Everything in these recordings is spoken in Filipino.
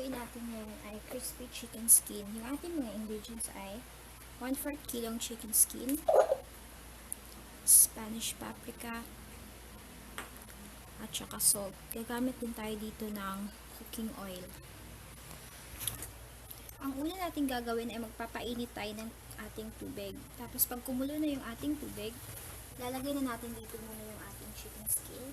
lulutuin natin ngayon ay crispy chicken skin. Yung ating mga ingredients ay 1/4 kilong chicken skin, Spanish paprika, at saka salt. Gagamit din tayo dito ng cooking oil. Ang una natin gagawin ay magpapainit tayo ng ating tubig. Tapos pag kumulo na yung ating tubig, lalagay na natin dito muna yung ating chicken skin.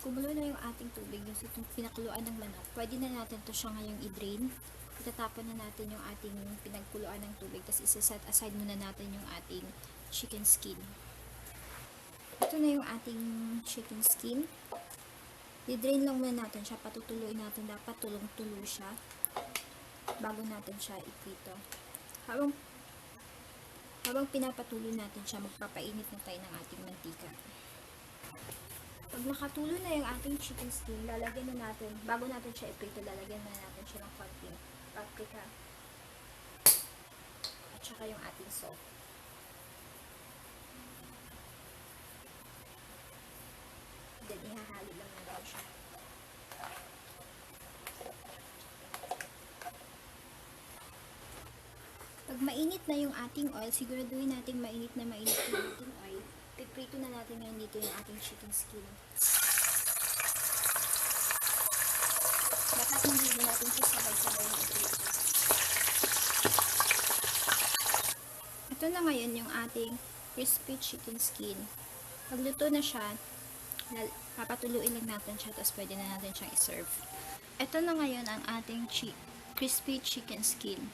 Kumulo na yung ating tubig, yung pinakuluan ng manok, pwede na natin to siya ngayong i-drain. Itatapon na natin yung ating pinagkuluan ng tubig, tapos isa-set aside muna natin yung ating chicken skin. Ito na yung ating chicken skin. I-drain lang muna natin siya, patutuluin natin, dapat tulong-tulo siya bago natin siya iprito. Habang pinapatuloy natin siya, magpapainit na tayo ng ating mantika. Pag nakatulo na yung ating chicken skin, lalagyan na natin, bago natin siya iprito, lalagyan na natin siya ng konting paprika at saka yung ating salt. Then ihahalo lang natin siya. Pag mainit na yung ating oil, siguraduhin natin mainit na mainit yung ating oil. Piprito na natin ngayon dito yung ating chicken skin. Dapat hindi din natin siya sabay-sabay na iprito. Ito na ngayon yung ating crispy chicken skin. Pag luto na siya, papatuluin lang natin siya, tapos pwede na natin siyang iserve. Ito na ngayon ang ating crispy chicken skin.